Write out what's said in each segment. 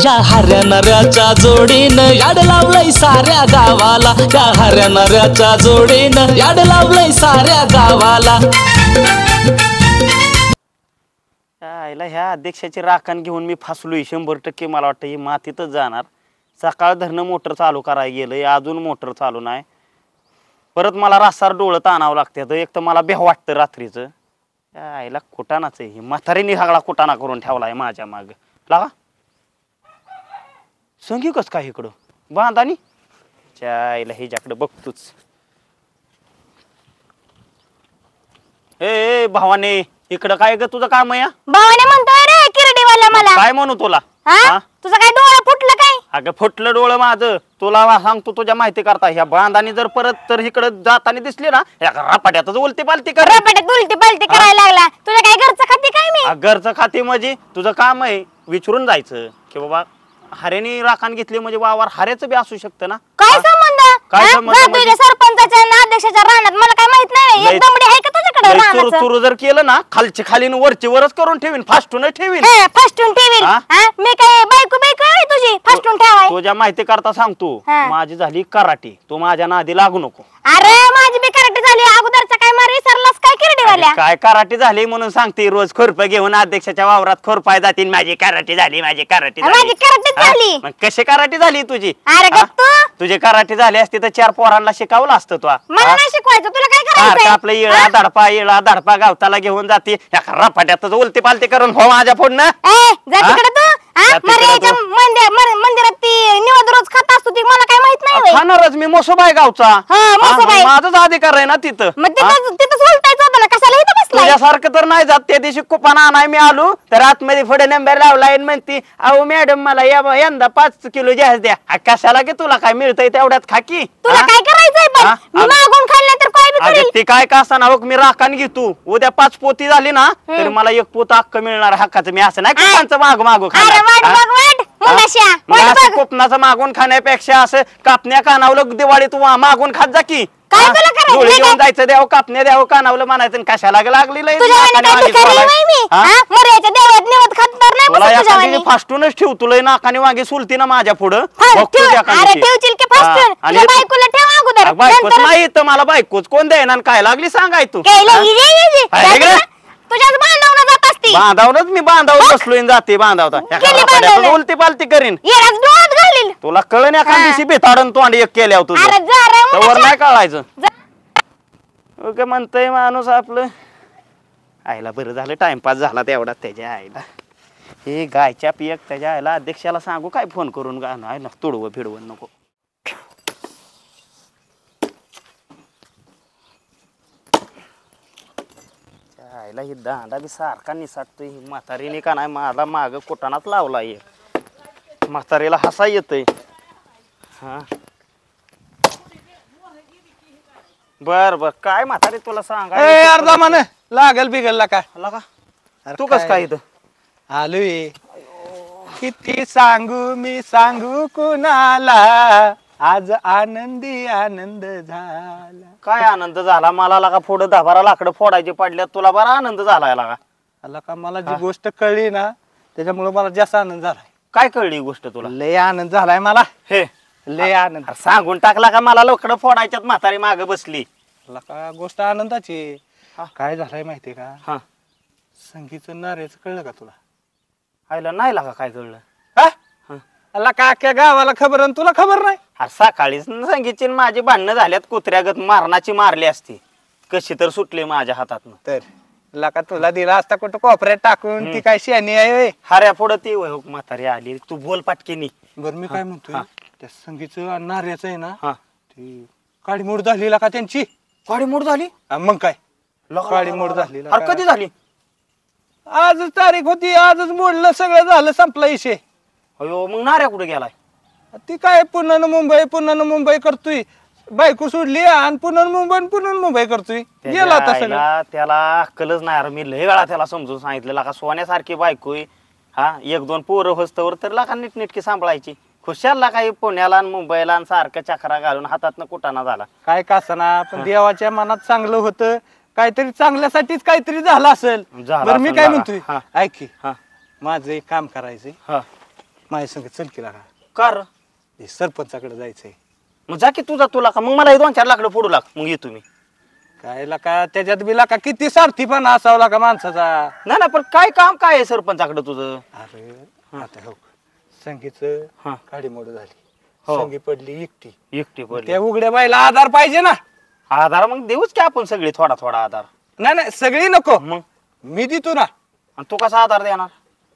या हऱ्या नऱ्याच्या जोडीनं याड लावलंय साऱ्या गावाला, या हऱ्या नऱ्याच्या जोडीनं याड लावलंय साऱ्या गावाला. आईला ह्या अध्यक्षाची राखण घेऊन मी फसलोय 100%. मला वाटतं ही मातीतच जाणार. सकाळ धरणं मोटर चालू करायला गेलंय, अजून मोटर चालू नाही. परत मला रासार डोळं ताणावं लागतं. एक तर मला बेह वाटतं रात्रीचं. आईला कुटाणाच आहे ही म्हातारीने सगळा कुटाणा करून ठेवलाय माझ्या माग. लागा संगी कस काय इकडं बांधानी आईला हिच्याकडे बघतोच. ए भावाने इकडं काय ग तुझं काम आहे? भावाने म्हणतोय रे किरडीवाला मला. काय म्हणू तुला? तुझं काय डोळं फुटलं काय? अगं फुटलं डोळं माझं. तुला सांगतो तुझ्या माहिती करता ह्या बांधानी जर परत तर इकडं जाताना दिसली ना या रपाट्यातच उलटी पालती कर. रपाट्यात उलटी पालटी करायला लागला. तुझं काय घरचं खाती काय मी? घरचं खाती म्हणजे तुझं काम आहे विचारून जायचं की बाबा हऱ्याने राखण घेतली म्हणजे वावर हऱ्याचं बी असू शकतं ना. काय संबंध? काय संबंध? तुझ्या सरपंचाच्या आणि अध्यक्षाच्या रानात मला काय माहित नाही. एक दमडी आहे का तुझ्याकडे रानाचं? तुरु जर केलं ना खालची खाली वरची वरच करून ठेवीन, फास्टून ठेवीन. फास्टून ठेवीन? मी काय बायको आहे तुझी फास्टून ठेवाय? तुझ्या माहिती करता सांगतो माझी झाली कराटे. तू माझ्या नादी लागू नको. अरे माझी बी कराटे झाली. अगोदरचा काय मार विसरलास काय किरडीवाल्या? काय कराटे झाली म्हणून सांगते. रोज खोरप घेऊन अध्यक्षाच्या वावरात खोरपाय जातील माझी कराटे झाली, माझी कराटे झाली. माझी कराटे झाली. मग कशी कराटे झाली तुझी? अरे गप्प तुझे कराटे झाले असते तर 4 पोरांना शिकवलं असतं. तू मला नाही शिकवायचं. तुला काय करायचं? आपलं येळा धडपा गावताला घेऊन जाते रपाट्यातच उलटी पालती करून हो माझ्या फोडणं. मंदिरात ती निवद रोज खात असतो ती मला काय माहित नाही. खाणारच मी मोसोबाई गावचा. माझाच अधिकार आहे ना तिथं. तिथंच उलटायचं होतं ना. कशाला इथं बसलाय? तुझ्यासारखं तर नाही जात. त्या दिवशी कुपाना आणाय मी आलो तर आतमध्ये पुढे नंबर लावलाय म्हणती अहो मॅडम मला यंदा 5 किलो जास्त द्या. कशाला की तुला काय मिळतंय तेवढ्यात खाकी. तुला काय करायचंय? पण मी मागून खाल्लं तर काय बी करेल. ती काय का असताना मी राखण घेतो. उद्या 5 पोती झाली ना तर मला 1 पोत हक्क मिळणार हक्काचं. मी असं नाही कुपांचं मागू कोपनाचं मागून खाण्यापेक्षा असं कापण्या कानावलं दिवाळीत मागून खात जा की. डोळे घेऊन जायचं द्यावं कापण्या द्यावं कानावलं म्हणायचं. कशाला लागली फास्टूनच ठेव. तुला नाकाने वागे सुलती ना माझ्या पुढं. बायकोच नाही तर मला बायकोच कोण द्यायना काय लागली सांगाय तू? बांधावूनच मी बांधावून बसलोय जाते बांधावता उलटी पालती करीन. तुला कळण एखाद दिवशी बेताडून तोंड एक केल्यावर तुझं तर नाही कळायचं. ओके म्हणतय माणूस आपलं. आईला बरं झालं टाइमपास झाला तेवढा. त्याच्या आईला हे गायच्या पियक त्याच्या आईला अध्यक्षाला सांगू काय फोन करून गाणं ना तुडवं फिडवं नको. आईला ही दांडा बी सारखा निसाटतोय. ही म्हातारीने का नाही मला माग कुटाणाच लावला. म्हातारीला हसा येतय. हा बर बर काय म्हातारी तुला सांगा अर्धा मान लागल बिगल का तू कस काय इथं आलोय? किती सांगू मी सांगू कुणाला आज आनंदी आनंद झाला. काय आनंद झाला मला लागा. पुढं 10-12 लाकडं फोडायचे पडल्यात. तुला बरा आनंद झालाय लागा. का मला जी गोष्ट कळली ना त्याच्यामुळे मला जास्त आनंद झालाय. काय कळली गोष्ट तुला? लय आनंद झालाय मला. हे लय आनंद सांगून टाकला का मला लाकडं फोडायच्यात म्हातारी माग बसली. का गोष्ट आनंदाची. काय झालंय माहितीये का? संगीचं नारेच कळलं का तुला? आईला नाही लागा काय कळलं? का अख्ख्या गावाला खबर तुला खबर नाही? सकाळीच संगीतची माझी भांडणं झाल्यात. कुत्र्यागत मारणाची मारली असती कशी तर सुटली माझ्या हातातनं. तर लका तुला दिला असता कुठं कोपऱ्यात टाकून. ती काय शहाणी आहे? हऱ्या पुढं ती म्हातारी आली. तू बोल पाटकेनी. बरं मी काय म्हणतोय त्या संगीचं नार्याचं आहे ना ती काडीमोड झाली का त्यांची? काडीमोड झाली? मग काय काडीमोड झाली? कधी झाली? आजच तारीख होती. आजच मोडलं सगळं झालं संपला विषय. अयो मग नाऱ्या कुठे गेलाय? ती काय पुन्हा मुंबई करतोय. बायको सोडली आणि पुन्हा मुंबई करतोय. गेला आता सगळं. त्याला अक्कलच नाही. मी लय वेळा त्याला समजून सांगितलं का सोन्यासारखी बायको. 1-2 पोरं होस्तवर तर लाका नीटनेटकी सांभाळायची. खुशाल काही पुण्याला आणि मुंबईला सारखं चक्रा घालून हातातनं कुटाणा झाला. काय कासना पण देवाच्या मनात चांगलं होतं. काहीतरी चांगल्यासाठीच काहीतरी झालं असेल. बरं मी काय म्हणतोय ऐक की माझं एक काम करायचंय. माझ्या संग चल की लागा कार सरपंचाकडे जायचंय मग जा की तुझा तुला का मग मला 2-4 लाकडं फोडू लाग मग येतो मी. काय लाका त्याच्यात बी लाका किती स्वार्थीपणा असावं का माणसाचा. ना पण काय काम काय आहे सरपंचाकडे तुझं. अरे आता हो संगीच हा. काडीमोड झाली हो. संगी पडली एकटी एकटी पडली त्या उघड्या बाईला आधार पाहिजे ना. आधार मग देऊच की आपण सगळी थोडा थोडा आधार. नाही नाही सगळी नको मग मी देतो ना. आणि तू कसा आधार देणार.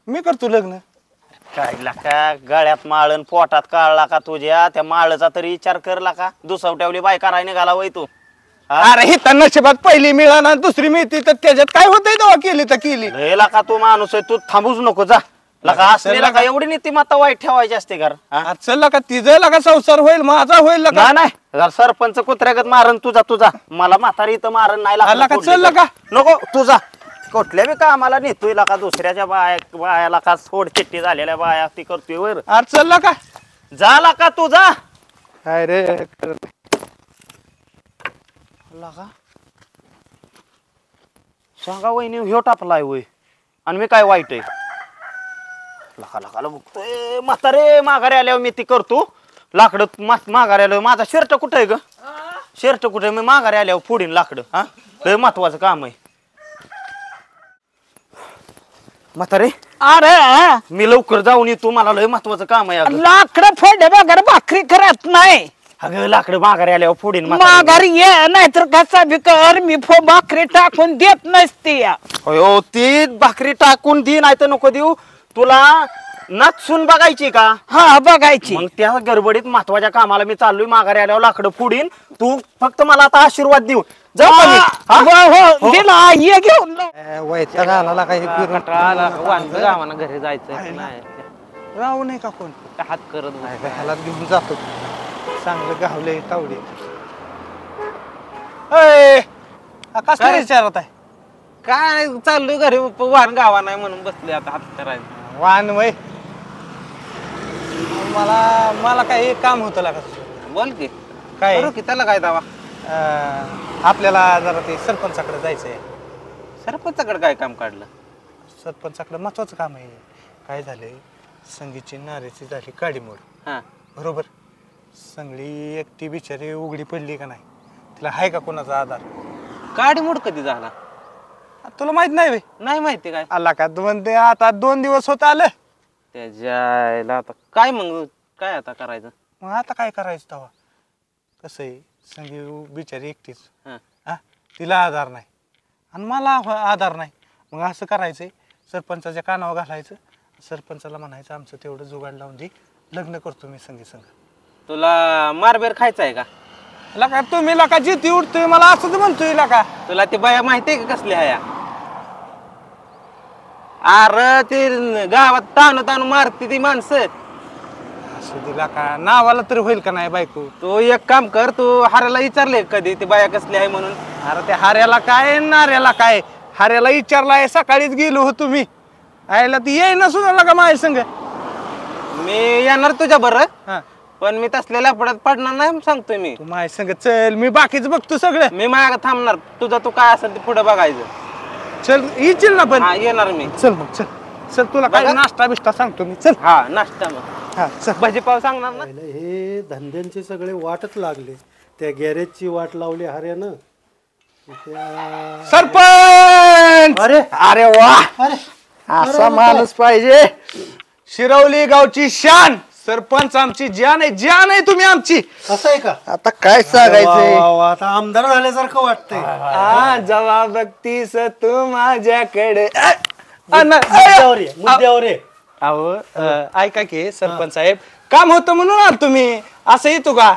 मी करतो लग्न. काय लाका गळ्यात माळण पोटात काढला का तुझ्या त्या माळचा तरी विचार करला का दुसवट्यावली बाय करायला निघाला वय तू. अरे ही तर नशिबात पहिली मिळाला दुसरी मिळती तर त्याच्यात काय होतंय तेव्हा केली तर केली. लय लाका तू माणूस आहे तू थांबूच नको जा लका असलेला का एवढी नीतिमत्ता वाईट ठेवायची असते घर. चल का तिचं लका संसार होईल माझा होईल का नाही जर सरपंच कुत्र्यागत मारण तुझा मला म्हातारी इथं मारण नाही का चल का नको तुझा कुठल्या बी कामाला नेतोय का दुसऱ्याच्या बायाला का सोड चिट्टी झालेल्या बाया ती करतोय वर. अरे चल का झाला का तुझा काय रे लका सांगा वहिनी ह्यो टापलाय वय आणि मी काय वाईट आहे. लका लकाला बघतोय म्हातारे माघारी आल्यावर मी ती करतो लाकडं माघारी आल्यावर माझा शर्ट कुठं आहे ग शर्ट कुठे मी माघारी आल्यावर फोडीन लाकडं. हा लय महत्वाचं काम आहे म्हातारे. अरे मी लवकर जाऊन येतो मला लय महत्वाचं काम आहे अगं. लाकडं फोडे वगैरे भाकरी करत नाही. अगं लाकडं माघारी आल्यावर फोडीन म्हातारे. माघारी ये नाहीतर कसा बी कर मी भाकरी टाकून देत नसती. हो ती भाकरी टाकून दे नाही तर नको देऊ तुला नाचून बघायची का. हा बघायची. मग त्या गडबडीत महत्वाच्या कामाला मी चाललोय माघारी आल्यावर लाकडं फोडीन तू फक्त मला आता आशीर्वाद देऊ जाऊ का मी? हा? हो दिला ये घेऊन वैताग आला काही घरी जायचं राहू नाही का कोण हात करत ह्याला घेऊन जातो चांगलं गावले तावडी. कस काय विचारत आहे काय चाललोय घरी वाहन गावा नाही म्हणून बसले आता हात करायचं. वाहन वय मला काय एक काम होतं लागा. बोल की काय करू की त्याला काय दावा. आपल्याला जरा ते सरपंचाकडे जायचंय. सरपंचाकडे काय काम काढलं. सरपंचाकडे महत्वाचं काम आहे. काय झालंय संगीची नारेची झाली काडीमोड हा बरोबर. संगळी एकटी बिचारी उघडी पडली का नाही तिला आहे का कोणाचा आधार. गाडी मोड कधी झाला तुला माहित नाही बे? नाही माहिती काय. आला का आता 2 दिवस होत आलं. त्याच्या आता काय मग काय आता करायचं. मग आता काय करायचं तेव्हा कसं आहे संगी बिचारी एकटीच हा. हा तिला आधार नाही आणि मला आधार नाही. मग असं करायचंय सरपंचाच्या कानावर घालायचं सरपंचाला म्हणायचं आमचं तेवढं जुगाड लावून दे लग्न करतो मी संगी संग. तुला मारबेर खायचा आहे का. लका तुम्ही लका जिती उठतोय मला असंच म्हणतोय लका. तुला ती बाया माहिती आहे का कसली हया. अरे ते गावात ताणू मारते ती माणसं. असं दिला का नावाला तरी होईल का नाही बायको. तू एक काम कर तू हाराला विचारले कधी ती बाया कसली आहे म्हणून. अरे त्या हाऱ्याला काय नाऱ्याला काय हाऱ्याला विचारलाय सकाळीच गेलो होतो मी आयला ती येईना सुद्धा का माझ्या संग. मी येणार तुझ्या बरं हा पण मी तसलेल्या पडत पडणार नाही सांगतोय मी. तू माझ्या संग चल मी बाकीच बघतो सगळं. मी माग थांबणार तुझा तू काय असेल ते पुढे बघायचं. चल येशील ना पण. हा येणार मी. चल मग चल चल तुला काय बघा. नाश्ता बिष्टा सांगतो मी. चल हा नाश्ता मग हा चल. भाजीपाव सांगणार ना. हे धंद्यांचे सगळे वाटच लागले. त्या गॅरेजची वाट लावली हऱ्यानं. सरपंच अरे अरे वा अरे असा माणूस पाहिजे. शिरवली गावची शान सरपंच आमची जान आहे तुम्ही आमची. असं आहे का. आता काय सांगायचंय. वा, वा, आता आमदार झाल्यासारखं वाटतंय. जवाब बघतीस तू माझ्याकडे. मुद्द्यावर ये. अहो ऐका की सरपंच साहेब काम होतं म्हणून आला तुम्ही असं येतो का.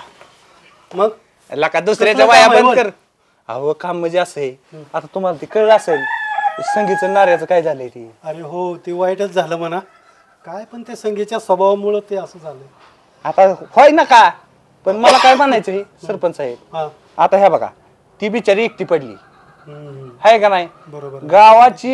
मग लका दुसऱ्याच्या कसलं वाया काम आहे बंद बोल? कर. अहो काम म्हणजे असं आहे आता तुम्हाला ते कळलं असेल संगीचं नाऱ्याचं काय झालंय ती. अरे हो ते वाईटच झालं म्हणा. काय पण त्या संगीच्या स्वभावामुळे ते असं झालं. आता होय ना का पण मला काय म्हणायचं हे सरपंच साहेब हा आता ह्या बघा ती बिचारी एकटी पडली आहे का नाही. बरोबर. गावाची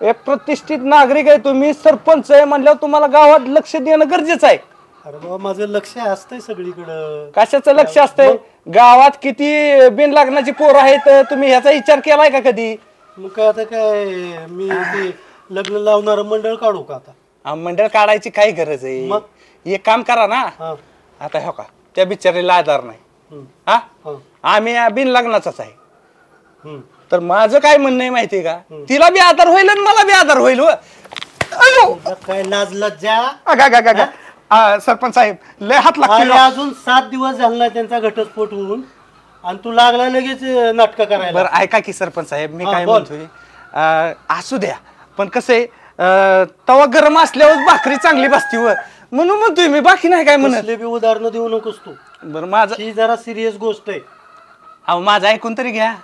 एक प्रतिष्ठित नागरिक आहे तुम्ही सरपंच आहे म्हणल्यावर तुम्हाला गावात लक्ष देणं गरजेचं आहे. अरे बाबा माझं लक्ष असतंय सगळीकडं. कशाचं लक्ष असतंय गावात किती बिन लग्नाची पोरं आहेत तुम्ही ह्याचा विचार केलाय का कधी. मग काय आता काय मी ते लग्न लावणार मंडळ काढू का आता. मंडळ काढायची काय गरज आहे? मग? एक काम करा ना, हा. आता हो का त्या बिचारीला आधार नाही हम्म. हा, हा. आम्ही बिन लग्नाचाच आहे. हम्म. तर माझं काय म्हणणं आहे माहितीये का, तिला बी आधार होईल आणि मला बी आधार होईल. तुला काय लाज लज्जा? सरपंच साहेब लय हात आणि लागतो. अजून 7 दिवस झाला नाही त्यांचा घटस्फोट होऊन आणि तू लागला लगेच नाटक करायला. बरं ऐका की सरपंच साहेब, मी हा, काय बोल. म्हणतोय, असू द्या, पण कसं आहे, तवा गरम असल्यावर भाकरी चांगली बसती व, म्हणून म्हणतोय मी, बाकी नाही काय म्हणत. कसले बी उदाहरणं देऊ नकोस तू. बरं माझं, ही जरा सिरियस गोष्ट आहे. अहो माझं ऐकून तरी घ्या.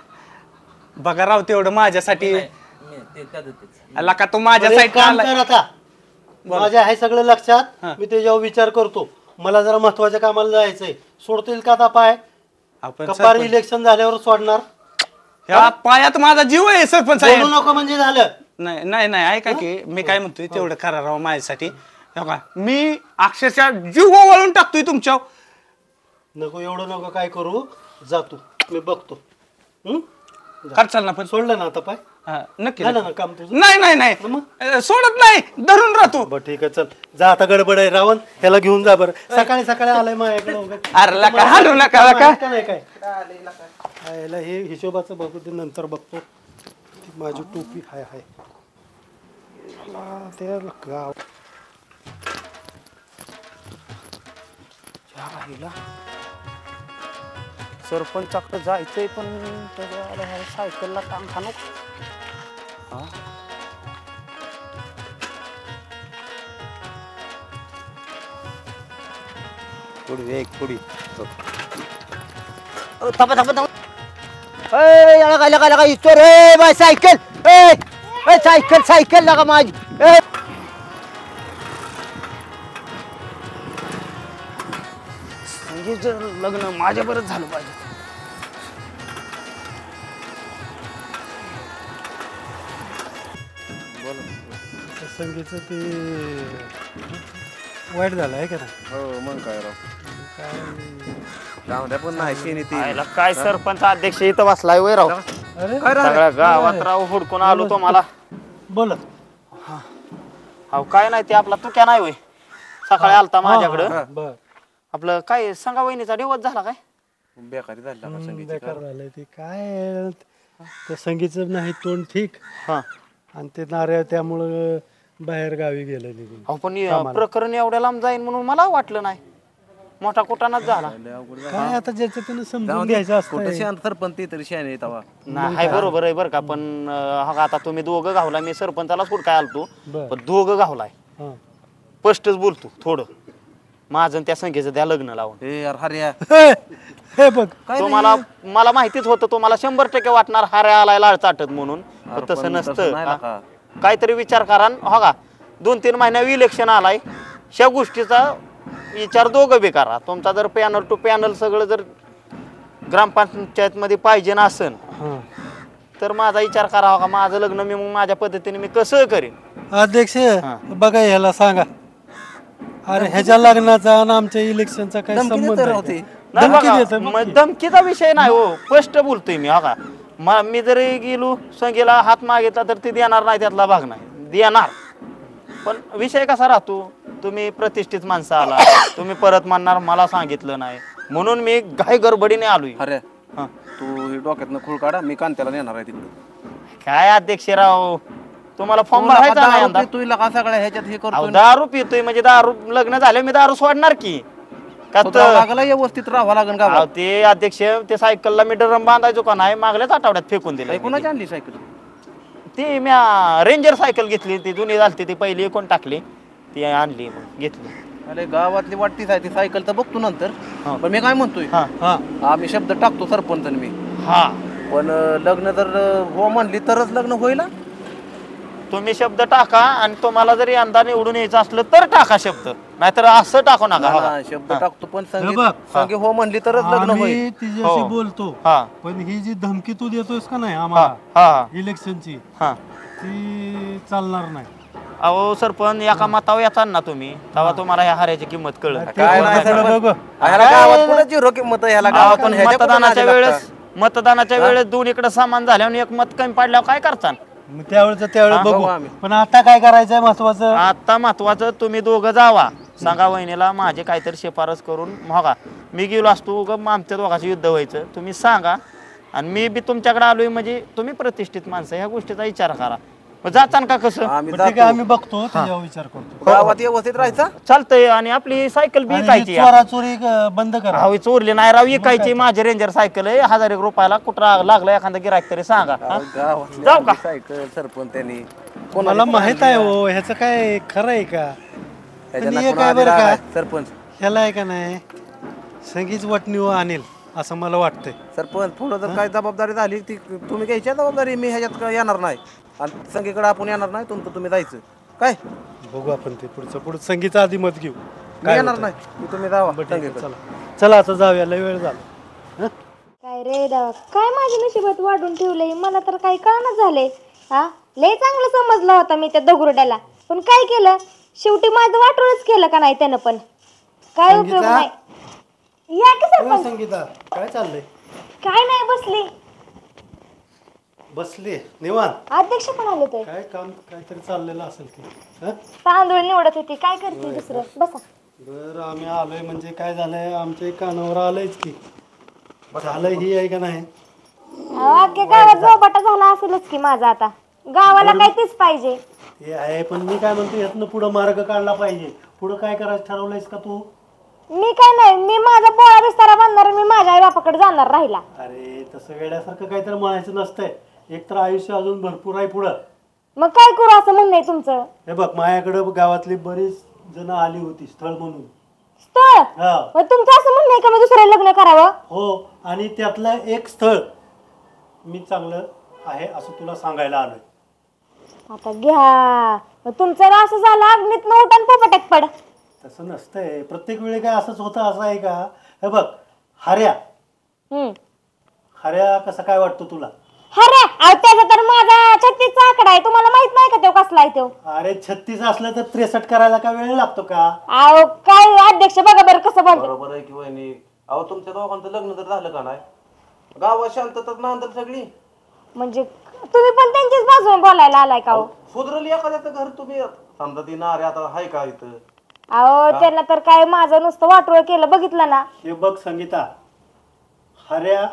बघा राव तेवढं माझ्यासाठी. अला का तू माझ्या बरं, एक साईड काम कर आता. माझ्या आहे सगळं लक्षात. मी त्याच्यावर विचार करतो. मला जरा महत्वाच्या कामाला जायचंय. सोडतील का आता पाय? आपण कपार इलेक्शन झाल्यावर सोडणार. ह्या पायात माझा जीव आहे सरपंच साहेब. बोलू नको म्हणजे झालं. नाही नाही नाही, ऐका की मी काय म्हणतोय, तेवढं करा राव माझ्यासाठी. हो का, मी अक्षरशः जीव वळून टाकतोय तुमच्या. नको एवढं नको काय करू. जातो मी बघतो. करचाल ना पण. सोडलं ना आता पाय? हा, नक्की झालं नक्की. ना काम तुझं? नाही नाही नाही, सोडत नाही, धरून राहतो. बरं ठीक आहे, चल जा आता. गडबड आहे रावण, ह्याला घेऊन जा बरं. सकाळी सकाळी आलाय माझ्याकडे. अरे लका हालू नका लका. नाही काय याला हे हिशोबाचं बघू दे, नंतर बघतो. माझी टोपी हाय हाय ते गाव. सरपंचाकडे जायचंय पण सायकलला टांग खाणू. पुढे एक पुढी थांबा थांबा थांबा. लगा लगा लगा इस्टोर. Bicycle. सायकल सायकल लगा माझी. संगीतचं लग्न माझ्या बरंच झालं पाहिजे. संगीचं ते वाईट झालं आहे का नाही? हो मग काय राव, जाऊ द्या पण नाही शेणी ती. आयला काय सरपंच अध्यक्ष इथं बसलाय वय राव. अरे सगळ्या गावात राव हुडकून आलो तुम्हाला. बोल. अहो काय नाही, ते आपला तुक्या नाही वय, सकाळी आलता माझ्याकडं. बर आपलं काय संगा वहिनीचा डिवोर्स झाला काय? बेकारी झाली का संगीत? बेकार झालंय ते. काय त्या संगीतचं नाही तोंड ठीक. हा. आणि ते नाऱ्या त्यामुळं बाहेर गावी गेलं निघून. अहो पण प्रकरण एवढ्या लांब जाईन म्हणून मला वाटलं नाही. मोठा कुटाणाच झाला. काय आता ज्याचं त्यानं समजून घ्यायचं असतं. सरपंच ते तरी शेण आहे तवा. नाही बरोबर आहे बरं का, पण आता तुम्ही दोघं घावला, मी सरपंचालाच कुठं काय आलतो, बरं. पण दोघं घावलाय. हा. स्पष्टच बोलतो थोडं. माझं आणि त्या संख्येचं द्या लग्न लावून. ए यार हर्या, हे बघ तुम्हाला मला माहितीच होतं तुम्हाला 100% वाटणार हाऱ्या आलाय लाळ चाटत म्हणून, पण तसं नसतं. का काहीतरी विचार करा. हो का, 2-3 महिन्यावर इलेक्शन आलाय, ह्या गोष्टीचा विचार दोघं बी करा. तुमचा जर पॅनल टू पॅनल सगळं जर ग्रामपंचायत मध्ये पाहिजे ना असन, हा. तर माझा विचार करा का माझं लग्न मी मग माझ्या पद्धतीने मी कसं करीन. अध्यक्ष बघा ह्याला सांगा. अरे ह्याच्या लग्नाचा आणि आमच्या इलेक्शनचा काय संबंध आहे? नाही धमकी बघा, देतोय मग धमकीचा विषय नाही हो, स्पष्ट बोलतोय मी. हो का, मी जरी गेलो संगीला हात मागितला तर ती देणार नाही, त्यातला भाग नाही देणार. पण विषय कसा राहतो, तुम्ही प्रतिष्ठित माणसं आला, तुम्ही परत म्हणणार मला सांगितलं नाही, म्हणून मी घाई गडबडीने आलोय. हर्या, तू हे डोक्यातनं खूळ काढा, मी कांत्याला नेणार आहे तिकडे. काय अध्यक्षराव, तुम्हाला फॉर्म भरायचा नाही यंदा? तू का सगळ्या ह्याच्यात हे अहो, करतो दारू पितोय म्हणजे दारू लग्न झालं मी दारू सोडणार की का लागला, व्यवस्थित राहावं लागेल का? अहो, ते अध्यक्ष ते सायकलला मी ड्रम बांधायचो का नाही, मागल्याच आठवड्यात फेकून दिलं. कोणाची आणली सायकल? ती मी रेंजर सायकल घेतली, ती जुनी झालती, ती पहिली कोण टाकली, ती आणली मग घेतली. अरे गावातली वाटतीच आहे ती सायकल, तर बघतो नंतर. पण मी काय म्हणतोय, हा आम्ही शब्द टाकतो सरपंच मी. हा, पण लग्न जर हो म्हणली तरच लग्न होईल. तुम्ही शब्द टाका, आणि तुम्हाला जरी यंदा निवडून यायचं असलं तर टाका शब्द, नाहीतर असं टाकू नका. हा, शब्द टाकतो, पण संगी हो म्हणली तरच लग्न आम्ही होईल. तिच्याशी बोलतो. हा पण ही जी धमकी तू देतोयस का नाही हा आम्हाला हा इलेक्शनची, हा. ती चालणार नाही. अहो सरपंच, एका मतावर येतात ना तुम्ही, तेव्हा तुम्हाला ह्या हाऱ्याची किंमत कळत. काय नाही सगळं सरपंच. बघ. ह्याला गावात कोणाची रोखी मत ह्याला गावात पण ह्याच्या मतदानाच्या कोणाला वेळेस दोन्हीकडे सामान झाल्यावर एक मत कमी पडल्यावर काय करता? मग त्यावेळेचं त्यावेळेस बघू बघू आम्ही. पण आता काय करायचंय महत्वाचं? आता महत्वाचं तुम्ही दोघं जावा, सांगा वहिनीला माझे काहीतरी शिफारस करून बघा. मी गेलो असतो आमच्या दोघांचं युद्ध व्हायचं. तुम्ही सांगा आणि मी बी तुमच्याकडे आलोय म्हणजे तुम्ही प्रतिष्ठित माणसं, ह्या गोष्टीचा विचार करा. मग जातान का कसं? आम्ही बरं, ठीक आहे आम्ही बघतो त्याच्यावर विचार करतो. गावात व्यवस्थित राहायचं. चालतंय. आणि आपली सायकल बी आणि विकायची. चोराचोरी बंद करा. हवी चोरली नाही राव, विकायची. माझी रेंजर सायकल आहे 1000 रुपयाला. कुठं लागलं एखादा गिरायक तरी सांगा. हा? जाऊ का? सायकल सरपंच त्यांनी मला माहित आहे हो ह्याचं काय खरं आहे का? पण हे काय बरं का, सरपंच ह्याला आहे का नाही संगीच वटणी आणेल असं मला वाटतंय. सरपंच पुढं जर काय जबाबदारी झाली ती तुम्ही घ्यायची जबाबदारी. मी ह्याच्यात काय येणार नाही आणि संगीकडे आपण येणार नाही. तुमचं तुम्ही जायचं काय. बघू आपण ते पुढचं संगीचा आधी मत घेऊ. मी येणार नाही की तुम्ही जावा बरं, ठीक आहे, संगीकडे. चला चला आता जाऊया, लय वेळ झाला. काय रे देवा, काय माझ्या नशिबात वाढून ठेवलंय, मला तर काही कळणं झालंय. हा, लय चांगलं समजलं होतं मी त्या दगुरड्याला, पण काय केलं शेवटी माझं वाटोळच केलं का नाही त्यानं. पण काय उपयोग संगीता? नाही. या की हो, सरपंच. संगीता काय चाललंय? काय नाही, बसली. बसले निवांत? अध्यक्ष पण आले ते, काय काम काहीतरी चाललेलं असेल की? हं? तांदूळ निवडत होती. काय करते दुसरं, बसा. बरं आम्ही आलोय म्हणजे काय झालंय, आमच्या कानावर आलंयच की झालं ही आहे का नाही. अख्ख्या गावात जोबाटा झाला असेलच की माझा आता. गावाला काय तीच पाहिजे. ते आहे, पण मी काय म्हणतो यातनं पुढं मार्ग काढला पाहिजे. पुढं काय करायचं ठरवलंयस का तू? मी काय नाही, मी माझा पोळा बिस्तारा बांधणार, मी माझ्या आई बापाकडे जाणार राहिला. अरे तसं वेड्यासारखं काहीतरी म्हणायचं नसतंय. एक तर आयुष्य अजून भरपूर आहे पुढं. मग काय करू असं म्हणणं आहे तुमचं? हे बघ माझ्याकडे गावातली बरीच जण आली होती स्थळ म्हणून. स्थळ? हा. मग तुमचं असं म्हणणं आहे का मी दुसरं लग्न करावं? हो, आणि त्यातलं एक स्थळ मी चांगलं आहे असं तुला सांगायला आलोय. आता घ्या. मग तुमचं ना असं झालं अग्नीत न उठून पोपट्यात पड. तसं नसतंय, प्रत्येक वेळी काय असंच होतं असं आहे का? हे बघ हऱ्या हऱ्या कसा काय वाटतो तुला? अरे त्याचा तर माझा 36चा आकडा आहे, तुम्हाला माहित नाही का तो कसला आहे तो? अरे 36 असलं तर 63 करायला का वेळ लागतो का? अहो काय अध्यक्ष बघा बरं कसं बोलतो. बरोबर आहे की वहिनी. अहो तुमच्या दोघांचं लग्न तर झालं का नाही? गावात शांतता नांदल सगळी. म्हणजे तुम्ही पण त्यांचीच बाजूने बोलायला आलाय का? हो सुधरली एखाद्याचं घर तुम्ही समजा ती नारे आता हाय का इथं? अहो त्यांना तर काय माझं नुसतं वाटोळ केलं, बघितलं ना. हे बघ संगीता, हऱ्या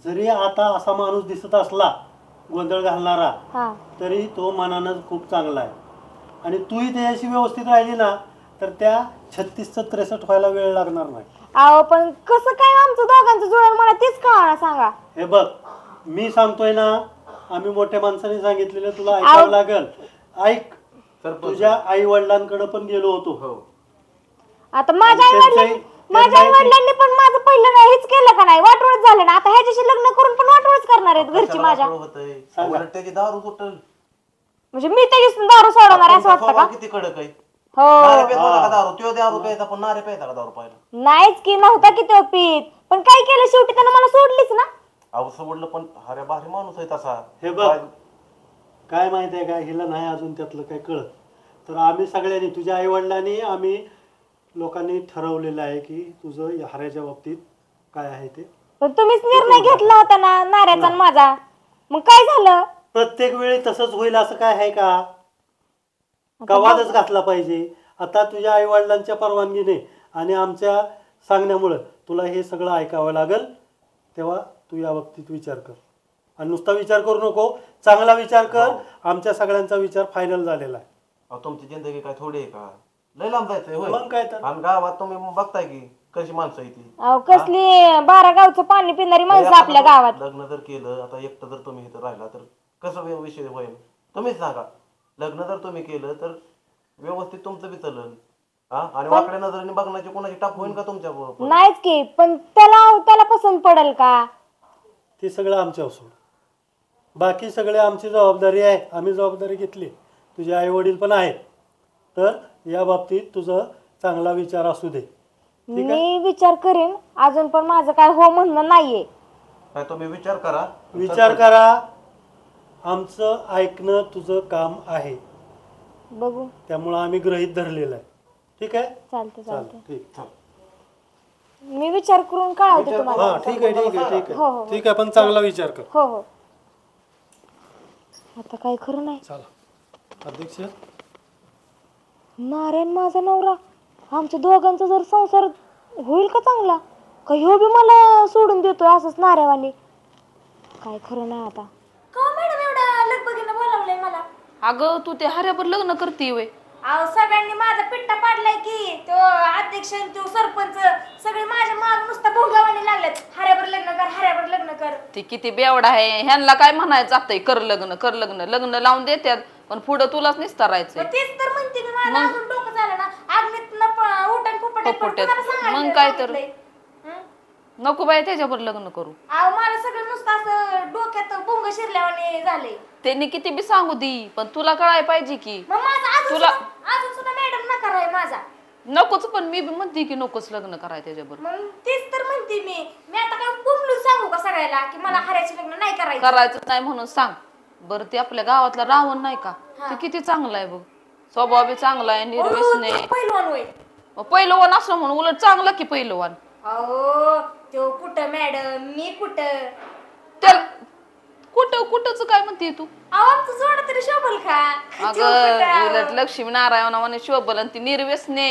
जरी आता असा माणूस दिसत असला गोंधळ घालणारा, हा, तरी तो मनानं खूप चांगला आहे. आणि तूही त्याच्याशी व्यवस्थित राहिली ना तर त्या 36चं 63 व्हायला वेळ लागणार नाही. अहो पण कसं काय आमचं दोघांचं जुळण, मला तेच कळणार सांगा. हे बघ मी सांगतोय ना, आम्ही मोठ्या माणसाने सांगितलेलं तुला ऐकावं लागल. ऐक, तुझ्या आई वडिलांकडे पण गेलो होतो. आता माझ्या आई वडिलांनी पण माझं पहिलं नाही हेच केलं का नाही, वाटोळच झालं ना. आता ह्याच्याशी लग्न करून पण वाटोळच करणार आहेत घरची माझ्या. त्याची दारू कुठल म्हणजे मी त्याची दारू सोडवणार असं वाटतं का? किती कडक आहे. हो दारू तो दारू प्यायचा पण नारे प्यायचा का दारू पाहिला? नाहीच की, नव्हता की तो पीत, पण काय केलं शेवटी त्यानं मला सोडलीच ना. अहो सोडलं पण अरे भारी माणूस आहे तसा. हे बघ काय माहित आहे का, हिला नाही अजून त्यातलं काय कळत. तर आम्ही सगळ्यांनी, तुझ्या आई वडिलांनी, आम्ही लोकांनी ठरवलेलं आहे की तुझं हऱ्याच्या बाबतीत काय आहे ते. पण तुम्हीच निर्णय घेतला होता ना नाऱ्याचा आणि माझा, मग काय झालं? प्रत्येक वेळी तसंच होईल असं काय आहे का? वादच घातला पाहिजे. आता तुझ्या आई वडिलांच्या परवानगीने आणि आमच्या सांगण्यामुळं तुला हे सगळं ऐकावं लागल. तेव्हा तू या बाबतीत विचार कर, आणि नुसता विचार करू नको, चांगला विचार कर. आमच्या सगळ्यांचा विचार फायनल झालेला आहे. तुमची जिंदगी काय थोडी आहे का? लय लांब जायचंय होय. मग काय तर. आणि गावात तुम्ही बघताय की कशी माणसं आहे ती. अहो कसली 12 गावचं पाणी पिणारी माणसं आपल्या गावात. लग्न जर केलं, आता एकटं जर तुम्ही इथं राहिला तर कसं विषय होईल तुम्हीच सांगा. लग्न जर तुम्ही केलं तर व्यवस्थित तुमचं बी चलन. आणि वाकड्या नजरेने बघण्याची कोणाची टाप होईल का तुमच्या? नाहीच की, पण त्याला पसंत पडेल का? ते सगळं आमच्यावर सोड. बाकी सगळे आमची जबाबदारी आहे, आम्ही जबाबदारी घेतली. तुझे आई वडील पण आहेत, तर या बाबतीत तुझं चांगला विचार असू दे. मी विचार करेन, अजून पण माझं काय हो म्हणणं नाहीये. काय तुम्ही विचार करा. विचार करा, आमचं ऐकणं तुझं काम आहे. बघू, त्यामुळं आम्ही गृहीत धरलेलं आहे. ठीक आहे, चालतं चालेल, चालतं. ठीक. मी विचार करून कळवते तुम्हाला. हा ठीक आहे ठीक आहे ठीक हो, हो. आहे ठीक आहे, पण चांगला विचार कर. हो हो. आता काय खरं नाही. चला अध्यक्ष नारायण माझा नवरा आमच्या दोघांचा जर संसार होईल का चांगला का ह्यो बी मला सोडून देतोय असंच नाऱ्यावानी. काय खरं नाही आता. का मॅडम एवढा लगबगीनं बोलावलंय मला? अगं तू ते हऱ्यावर लग्न करते वय. अहो सगळ्यांनी माझा पिट्टा पाडलाय की तो अध्यक्ष तो सरपंच सगळे माझ्या माग नुसतं भोंगावानी लागलेत. हऱ्यावर लग्न कर हऱ्यावर लग्न कर. ती किती बेवडा आहे ह्यांना काय म्हणायचं जातंय कर लग्न कर लग्न लग्न लावून देतात पण पुढं तुलाच निस्तारायचंय. तेच तर म्हणते मी मला अजून डोकं झालं ना आग्नीत उठण फुपट मग काय तर नको बाई त्याच्यावर लग्न करू. अहो मला सगळं नुसतं असं डोक्यात भोंग शिरल्यावानी झाले. त्यांनी किती बी सांगू दी पण तुला कळाय पाहिजे की तुला अजून सुद्धा मॅडम नकार आहे माझा. नकोच पण मी बी म्हणते की नकोच लग्न कराय त्याच्यावर. मग तेच तर म्हणते मी आता काय बोलून सांगू का सगळ्याला की मला हऱ्याचे लग्न नाही करायचं नाही म्हणून सांग बरं. ते आपल्या गावातला रावण नाही का ते किती चांगला आहे बघ. स्वभाव बी चांगला आहे निर्व्यसनी आहे. पहिलवान असलं म्हणून उलट चांगला की पहिलवान. अहो तो कुठं मॅडम मी कुठं त्याला कुठं कुठंच काय म्हणते तू. आमचं जोड तरी शोभल का? अगं उलट लक्ष्मी नारायणाने शोभल आणि ती निर्व्यसनी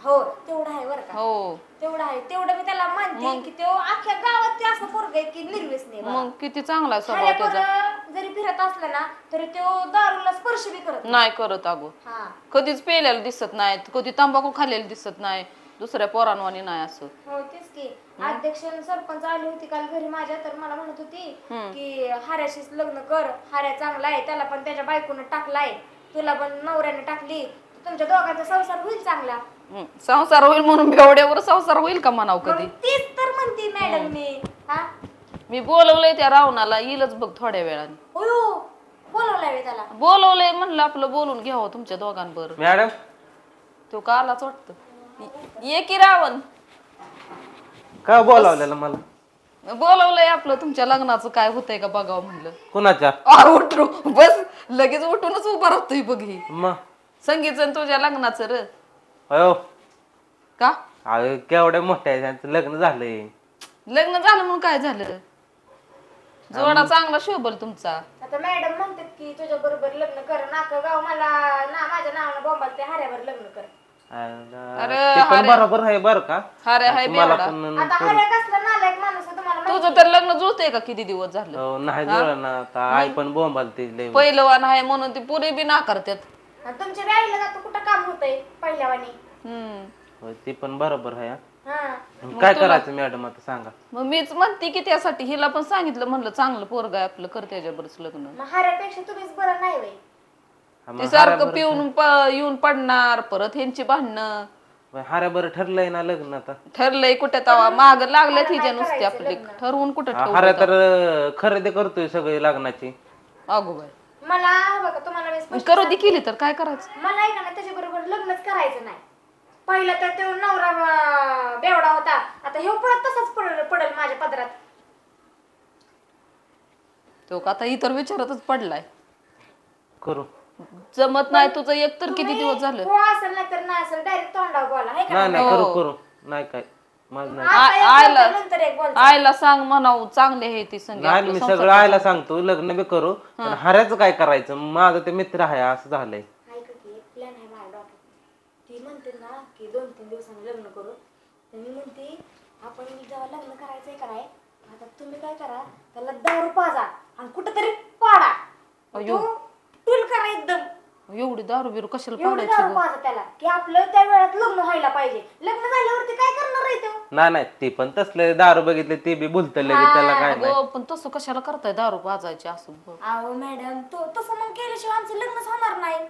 हो तेवढं आहे बरं का. हो तेवढं आहे तेवढं मी त्याला मानते की तो अख्ख्या गावात ते असं पोरग आहे की निर्व्यसनी. मग किती चांगला आहे स्वभाव त्याचा. जरी फिरत असला ना तरी तो दारूला स्पर्श बी करत नाही करत. अगो कधीच पेलेलं दिसत नाही कधी तंबाखू खाल्लेलं दिसत नाही दुसऱ्या पोरांवानी नाही असं. हो तेच की अध्यक्ष सरपंच आली होती काल घरी माझ्या तर मला म्हणत होती की हाऱ्याशीच लग्न कर हाऱ्या चांगला आहे त्याला पण त्याच्या बायकोनं टाकलाय तुला पण नवऱ्याने टाकली तुमच्या दोघांचा संसार होईल चांगला. संसार होईल म्हणून बेवड्यावर संसार होईल का म्हणाव कधी. तीच तर म्हणते मॅडम मी बोलवलंय त्या रावणाला येईलच बघ थोड्या वेळाने. बोलवलंय त्याला बोलवलंय म्हणलं आपलं बोलून घ्यावं तुमच्या दोघांबर. मॅडम तो का आलाच वाटतं. ये की रावण. का बोलावलेलं मला? बोलवलंय आपलं तुमच्या लग्नाचं काय होतंय का बघावं म्हणलं. कुणाच्या? उठू बस लगेच उठूनच उभा राहतोय बघ ही. मग संगीतचं तुझ्या लग्नाचं र अयो का केवढ्या मोठ्या आहे त्यांचं लग्न झालंय. लग्न झालं म्हणून काय झालं जोडा चांगला शोभल तुमचा. आता मॅडम म्हणतात की तुझ्या बरोबर लग्न कर नाका गाव मला ना माझ्या नावानं बोंबाल ते हाऱ्यावर लग्न कर. ते पण बरोबर आहे बरं का. आता हाऱ्या कसला नालायक माणूस आहे तुम्हाला माहिती? तुझं तर लग्न जुळतंय का किती दिवस झालं. नाही जुळलं ना आता आई पण बोंबालते. पहिलवान आहे म्हणून ती पुरी बी नाकारतात. तुमच्या व्याईला जातो कुठं काम होतंय पहिल्यावानी. ते पण बरोबर आहे. काय करायचं मॅडम आता सांगा. मग मीच म्हणते की त्यासाठी हिला पण सांगितलं म्हणलं चांगलं पोरग आहे आपलं कर त्याच्याबरोच लग्न. हाऱ्यापेक्षा तुम्हीच बरं नाही वय. ते सारखं पिऊन येऊन पडणार परत ह्यांची भांडणं. हाऱ्या बरं ठरलंय ना लग्न आता. ठरलंय कुठे तवा माग लागल्यात हिच्या नुसते आपले ठरवून कुठं हाऱ्या तर खरेदी करतोय सगळी लग्नाची. अगो बाय मला बघा तुम्हाला करू दे केली तर काय करायचं. मला आहे का त्याच्या बरोबर लग्नच करायचं नाही. पहिला तर तो नवरा बेवडा होता आता हे परत तसाच पडेल माझ्या पदरात. तो का आता इतर विचारातच पडलाय. करू जमत नाही तुझं एक तर किती दिवस झालं. हो असेल नाही तर नाही असेल डायरेक्ट तोंडावर बोला हे का नाही करू करू नाही काय माझं नाही. आयला सांग म्हणाव चांगले आहे ती नाही मी सगळं आयला सांगतो लग्न बी करू पण हाऱ्याचं काय करायचं माझं ते मित्र आहे असं झालंय. प्लॅन आहे माझ्या डॉक्टर ती म्हणते ना की 2-3 दिवसांनी लग्न करू तर मी म्हणते आपण जेव्हा लग्न करायचंय का नाही आता तुम्ही काय करा त्याला दारू पाजा आणि कुठेतरी पाडा टूल करा एकदम. एवढी दारू बिरू कशाला एवढी दारू पाजा त्याला की आपलं त्या वेळात लग्न व्हायला पाहिजे. लग्न झाल्यावरती काय करणार आहे तो. नाही ते पण तसले दारू बघितले ते बी भुलत लगेच त्याला काय नाही. पण तसं कशाला करताय दारू पाजायची असं. अहो मॅडम तो तसं मग केल्याशिवाय आमचं लग्नच होणार नाही.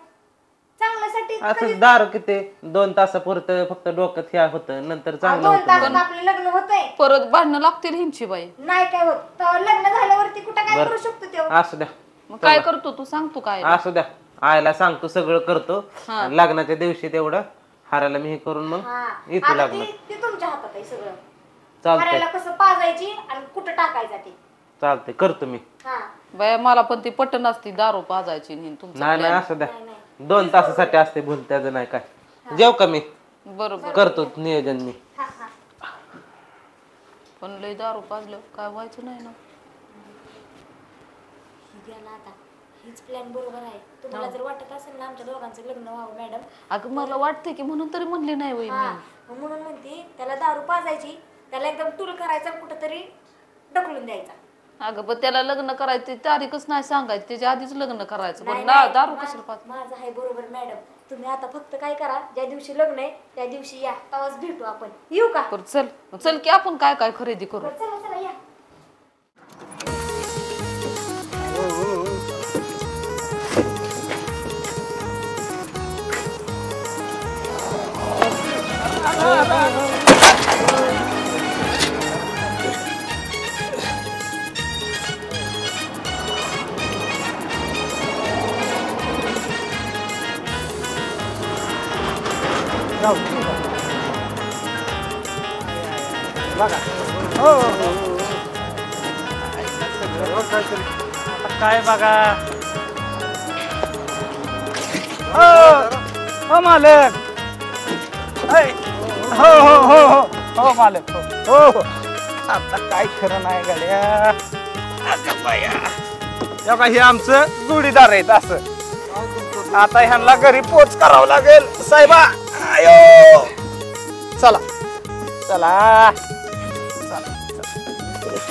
चांगल्यासाठी असं दारू किती 2 तासापुरतं फक्त डोक्यात ह्या होतं नंतर चांगलं 2 तासात आपलं लग्न होतंय. परत भांडणं लागतील ह्यांची बाई. नाही काय होत तर लग्न झाल्यावरती कुठं काय करू शकतो तो. असू द्या मग काय करतो तू सांगतो काय. असू द्या आयला सांगतो सगळं करतो. लग्नाच्या दिवशी तेवढं हारायला मी हे करून मग येतो लग्न. ते तुमच्या हातात आहे सगळं. चालतंय हारायला कसं पाजायची आणि कुठं टाकायचं ते चालतंय करतो मी. बाय मला पण ती पटन असती दारू पाजायची नाही असू द्या 2 तासासाठी असते भूल त्याचं नाही काय. जेव का मी बरोबर करतो नियोजन मी. पण लय दारू पाजलं काय व्हायचं नाही ना. गेला आता हीच प्लॅन बरोबर आहे. तुम्हाला जर वाटत असेल ना आमच्या दोघांचं लग्न व्हावं मॅडम, अगं मला वाटतंय की म्हणून तरी म्हणले नाही वय हा, मी. मग म्हणून म्हणते त्याला दारू पाजायची, त्याला एकदम टूल करायचा, कुठंतरी ढकलून द्यायचा. अगं पण त्याला लग्न करायची तारीखच नाही सांगायची, त्याच्या आधीच लग्न करायचं. नाही, पण नाही, दारू कशाला पाहत. माझं आहे बरोबर मॅडम. तुम्ही आता फक्त काय करा, ज्या दिवशी लग्न आहे त्या दिवशी या, तेव्हाच भेटू आपण. येऊ का? बरं चल चल की आपण काय काय खरेदी करू. बरं, चला चला या. काय बघा हो मालक. हो हो हो हो हो मालक. हो हो आता काय खरं नाही गाड्या. हे आमचं जोडीदार आहेत असं. आता ह्यांना घरी पोच करावं लागेल साहेबा. आयो चला चला चला.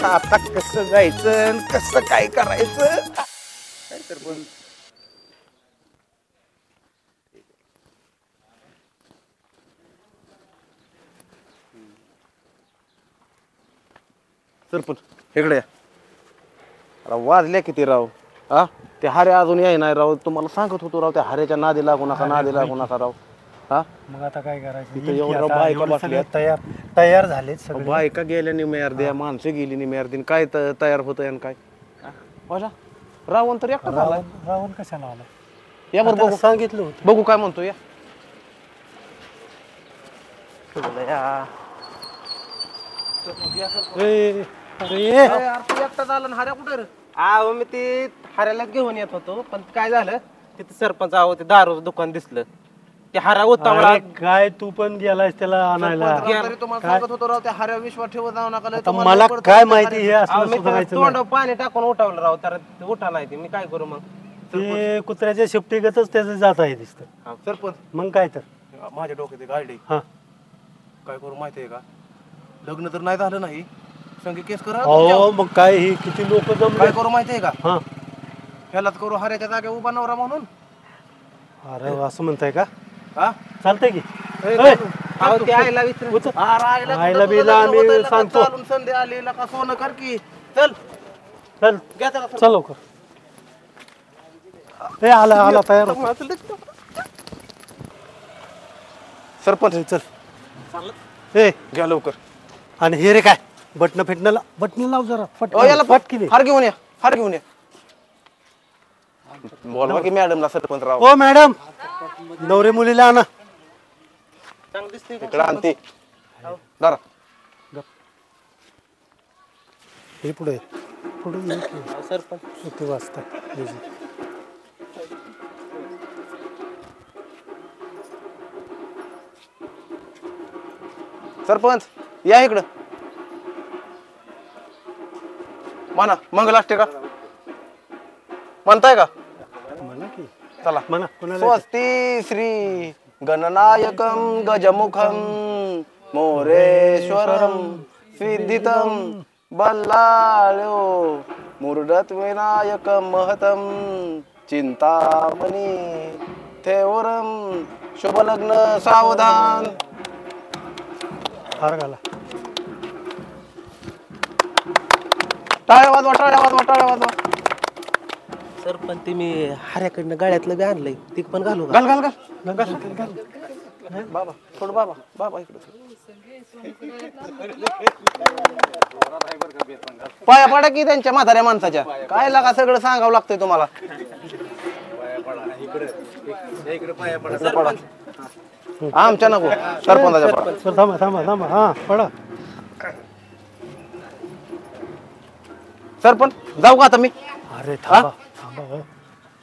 आता कसं जायचं कसं काय करायचं काय तर पण. सरपंच इकडे या. राव वाजल्या किती राव. हा ते हारे अजून याय नाही राव. तुम्हाला सांगत होतो राव त्या हाऱ्याच्या नादी लागू नका नादी लागू नका राव. हा मग आता काय करायचं? तिथं एवढं बायका बसल्या. तयार झालेत सगळे. बायका गेल्या निम्या अर्ध्या, माणसं गेली निम्या अर्धी. काय तयार होत आणि काय बघा रावण तर एकटा झालाय. रावण कशाला आला? या बरं बघू सांगितलं होतं. बघू काय म्हणतो या. एकटा झाला हाऱ्या कुठे? अहो मी ते हाऱ्यालाच घेऊन येत होतो, पण काय झालं तिथे सरपंच आहो ते दारू दुकान दिसलं. ते हारा उतावळा. अरे काय तू पण गेलायस त्याला आणायला? तुम्हाला सांगत होतो राव त्या हाऱ्या विश्वास ठेवत जाऊ नका. आता मला काय माहिती हे असलं मी सुधारायचं नाही. तोंडावर पाणी टाकून उठवलं राव, तर ते उठा नाही. ते मी काय करू मग? ते कुत्र्याच्या शेपटीगतच त्याचं जात आहे दिसतं. सरपंच मग काय तर माझ्या डोक्यात एक आयडिया. हा काय करू माहितीये का? लग्न तर नाही झालं नाही, संगी केस करा. हो मग काय ही किती लोक जमले. काय करू माहितीये का? हा ह्यालाच करू हाऱ्याच्या जागे उभा नवरा म्हणून. अरे असं म्हणताय का? हा चालतंय की अहो ते आईला विचार. आईला बिला आम्ही सांगतो. संधी आली का सोनं कर की. चल चल घ्या त्याला. चल लवकर. ए आला आला तयार हो. सरपंच चल ए घ्या लवकर. आणि हे रे काय बटन फेटणं बटन लाव जरा याला फटकी दे. हार घेऊन या हार घेऊन या. बोलवा की मॅडमला सरपंच राव. ओ मॅडम नवरे मुलीला आणा. इकडे आणते जरा. हे पुढे पुढे सरपंच किती वाजता सरपंच या इकडं. म्हणा मंगलाष्टका म्हणताय का? म्हणा की चला म्हणा कोणाला स्वस्ती श्री गणनायकम गजमुखम मोरेश्वरम सिद्धितम बल्लाळो मुरडत विनायकम महतम चिंतामणी थेवरम शुभलग्न सावधान. हार घाला. टाळ्या वाजवा टाळ्या वाजवा टाळ्या वाजवा. सरपंच ते मी हाऱ्याकडनं गाड्यातलं बी आणलंय, ते पण घालू का? घाल घाल घाल घाल. बाबा थोडं बाबा बाबा इकडे पाया पडा की त्यांच्या म्हाताऱ्या माणसाच्या. काय लागा सगळं सांगावं लागतंय तुम्हाला. आमच्या नको सरपंचाच्या पडा. सर थांबा थांबा थांबा. हा पडा. सरपंच जाऊ का आता मी? अरे थांबा थांबा हो.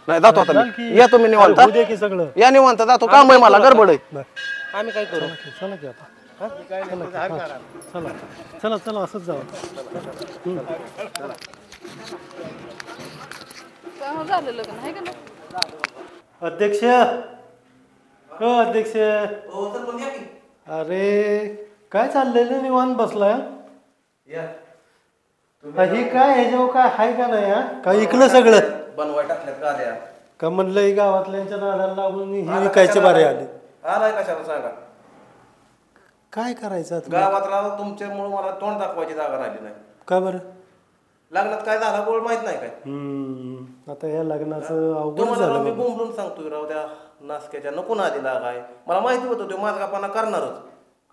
नाही जातो आता मी. या तुम्ही निवांत. होऊ दे की सगळं. या निवांत जातो. काम आहे मला गडबड आहे. आम्ही काय करू? चला की आता चला चला चला असंच जाऊ. झालं लग्न आहे का नाही? अध्यक्ष हो अध्यक्ष. हो तर पण या की. अरे काय चाललेलं निवांत बसलाय या. हे काय ह्याच्यावर काय आहे का नाही हा काय इकलं सगळं बनवाय टाकल्यात गाड्या. का म्हणलं ही गावातल्यांच्या नादाला लागून ही विकायची बारी आली. आलाय कशाला सांगा. काय करायचं आता? गावात राहून तुमच्यामुळे मला तोंड दाखवायची जागा राहिली नाही. का बरं? लग्नात काय झालं गोळ माहित नाही काय. आता या लग्नाचं अवघड तुम्हाला झालं मी बाबा. बोंबलून सांगतोय राव त्या नासक्याच्या नको ना दिला काय. मला माहिती होतं तो माझगापणा करणारच.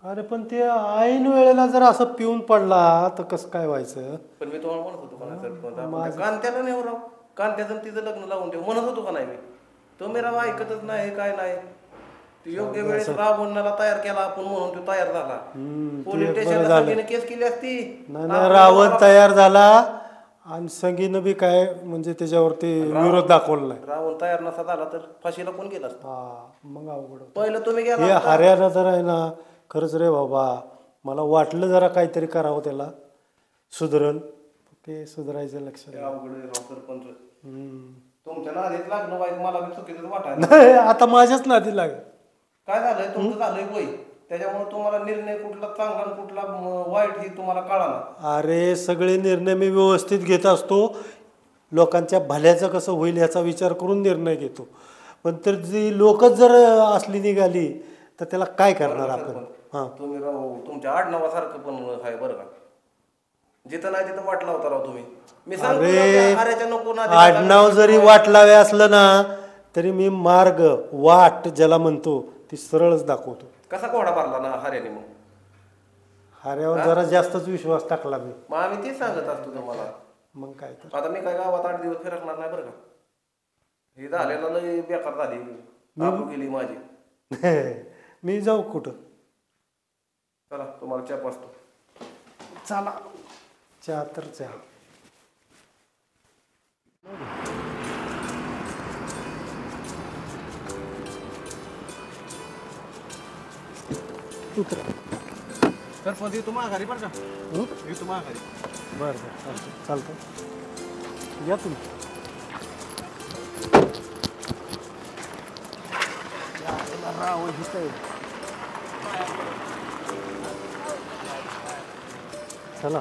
अरे पण ते ऐन वेळेला जर असं पिऊन पडला तर कसं काय व्हायचं? पण मी तुम्हाला म्हणत होतो का नाही सरपंच कांत्याला नाही राव. कांत्याचं तिचं लग्न लावून देऊ म्हणत होतो का नाही मी. तुम्ही राव ऐकतच नाही काय नाही. योग्य वेळेस रावणाला तयार केला आपण म्हणून तो तयार झाला. पोलीस स्टेशनला केस केली असती. नाही रावण तयार झाला आणि संगीनं बी काय म्हणजे त्याच्यावरती विरोध दाखवला नाही. रावण तयार नसा झाला तर फाशीला कोण गेला असता. मग अवघड पहिलं तुम्ही हे गेला. हरियाणा जर आहे ना खरंच रे बाबा मला वाटलं जरा काहीतरी करावं त्याला सुधरण ते सुधारायचं लक्ष अवघड आहे राव सरपंच. तुमच्या नादीत लागणं वाईट मला बी चुकीचं वाटायला. नाही आता माझ्याच नादी लाग. काय झालंय तुमचं झालंय वय त्याच्यामुळे तुम्हाला निर्णय कुठला चांगला आणि कुठला वाईट हे तुम्हाला कळाला. अरे सगळे निर्णय मी व्यवस्थित घेत असतो. लोकांच्या भल्याचं कसं होईल याचा विचार करून निर्णय घेतो. पण तर जी लोकच जर असली निघाली तर त्याला काय करणार आपण? तुम्ही राव तुमच्या आडनावासारखं पण आहे बरं का. जिथं नाही तिथं वाट लावता राव तुम्ही. मी नको आडनाव जरी वाट लावे असलं ना तरी मी मार्ग वाट ज्याला म्हणतो ती सरळच दाखवतो. कसा कोडा भरला ना हऱ्याने मग. हऱ्यावर जरा जास्तच विश्वास टाकला मी. मग आम्ही तेच सांगत असतो तुम्हाला. मग काय तर आता मी काय गावात 8 दिवस फिरकणार नाही बरं का. हे झालेलं लय बेकार झाली. आबरू गेली माझी. मी जाऊ कुठं? चला तुम्हाला चहा पाचतो. चला चहा तर चहा. सरपंच येतो माघारी बरं का. येतो माघारी. बरं बरं चालतं या तुम्ही. चला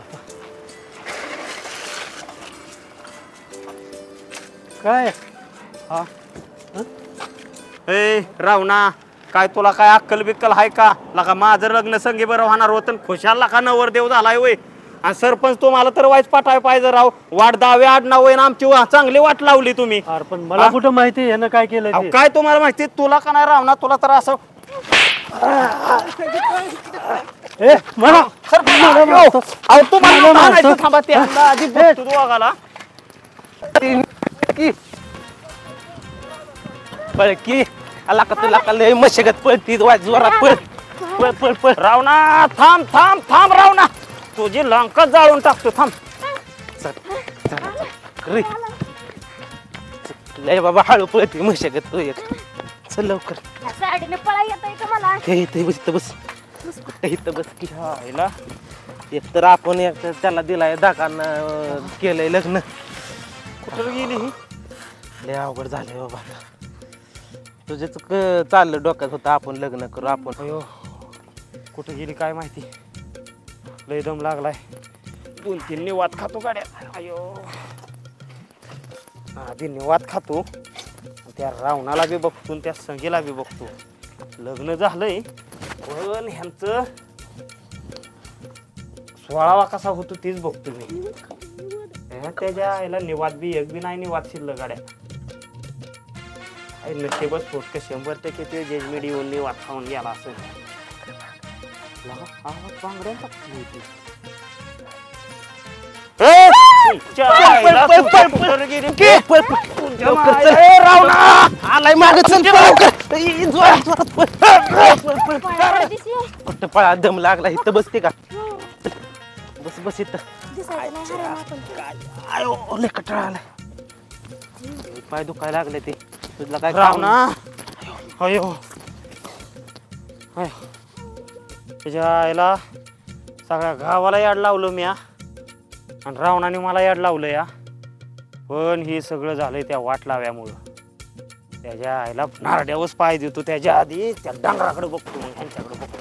काय हा ए रावणा काय तुला काय अक्कल बिक्कल आहे का? लका माझं लग्न संगी बरं होणार होतं खुशाल लका नवरदेव झालाय वय. आणि सरपंच तुम्हाला तर वाईच पाठाय पाहिजे राव. वाट दावे आडनाव वय आमची चांगली वाट लावली तुम्ही. अरे पण मला कुठं माहिती यानं काय केलं? काय तुम्हाला माहिती तुला का नाही रावणा तुला तर असं मला थांबा ते आधी दोघाला पळकी आला का तुला का लय मशगत पळती जोरात पळ पळ पळ पळ. रावणा थांब थांब थांब रावणा तुझी लंका जाळून टाकतो थांब. लय बाबा हळू पळती मशगत चल लवकर. साडीने पळा येतोय का मला? इथं बस इथं बस इथं बस की. हा एक तर आपण एक त्याला दिलाय दाकानं केलंय लग्न. कुठं गेली ही? लय अवघड झालंय बाबा. तुझ्याच चाललं डोक्यात होतं आपण लग्न करू आपण. अयो कुठं गेली काय माहिती. लय दम लागलाय. 2-3 निवात खातो गाड्या. अयो आधी निवात खातो त्या रावणाला बी बघतो त्या संगीला बी बघतो. लग्न झालंय पण ह्यांचं 16वा कसा होतो तीच बघतो मी. त्याच्या आईला निवात बी एक बी नाही निवात शिल्लक गाड्या. नशिबच फुटके 100% ते जेजमेड येऊन निवात खाऊन गेला असेल. आलाय माग पळा दम लागला इथं बसते का? बस बस इथं. लय कटाळा आलाय. पाय दुखायला लागले ते. तुझला काय रावणा अयो त्याच्या आईला सगळ्या गावाला याड लावलं मी आणि रावणाने मला याड लावलं या. पण हे सगळं झालंय त्या वाट लाव्यामुळं. त्याच्या आईला नारड्यावरच पाय देतो त्याच्या आधी त्या डांगराकडे बघतो मग ह्यांच्याकडे बघतो.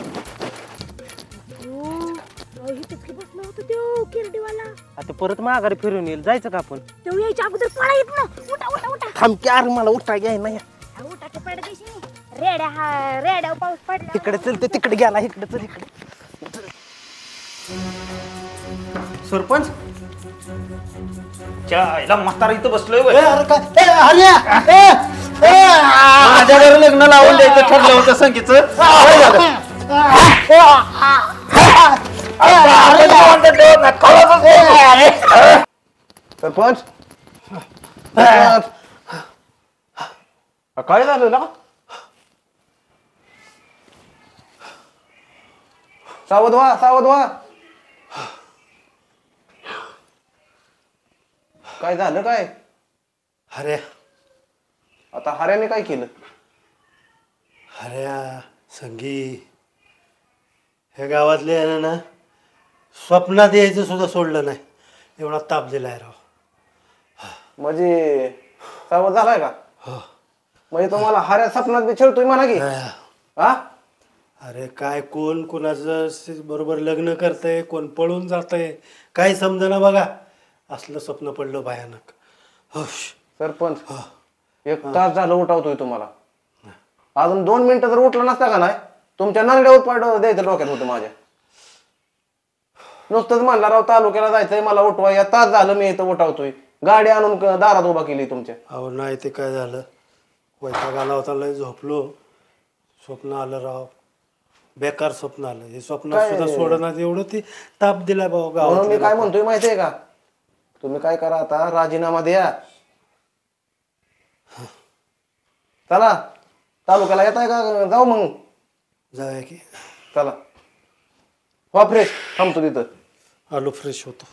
आता परत माघारी फिरून येईल जायचं का आपण यायच्या अगोदर पळा येत ना. उठा उठा उठा थांब अरे मला उठा घ्याय नाही उठाच्या पडा दिशी रेड्या पाऊस पडला. इकडे चल ते तिकडे गेला इकडे चल इकडे. सरपंच आईला म्हातारा इथं बसलोय ए, अरे काय ए, हर्या! ए, ए, माझ्या घरी लग्न लावून द्यायचं ठरलं होतं संगीचं. काय झालं? सरपंच काय झालं ना सावध व्हा सावध व्हा काय झालं काय हर्या आता हऱ्याने काय केलं हर्या संगी ह्या गावातले आहे ना स्वप्नात यायचं सुद्धा सोडलं नाही एवढा ताप दिलाय राव म्हणजे सावध झालाय का म्हणजे तुम्हाला हऱ्या सपनात बी छळतोय म्हणा की हा अरे काय कोण कोणाचं बरोबर लग्न करतंय कोण पळून जातंय काय समजना बघा असलं स्वप्न पडलं भयानक सरपंच 1 तास झालं उठावतोय तुम्हाला अजून 2 मिनिटं जर उठलं नसता का नाही तुमच्या नरड्यावर पाड द्यायचं डोक्यात होतं माझ्या नुसतंच म्हणला राव तालुक्याला जायचंय मला उठवा या तास झालं मी इथं उठावतोय गाडी आणून दारात उभा केली तुमच्या अहो नाही ते काय झालं वैताग आला होता लय झोपलो स्वप्न आलं राव बेकार स्वप्न आलं हे स्वप्न सुद्धा सोडणार एवढं ती ताप दिलाय बाबा म्हणून मी काय गावात म्हणतोय माहितीये का तुम्ही काय करा आता राजीनामा द्या चला तालुक्याला येताय का जाऊ मग जाऊया की चला वा फ्रेश थांबतो तिथं आलो फ्रेश होतो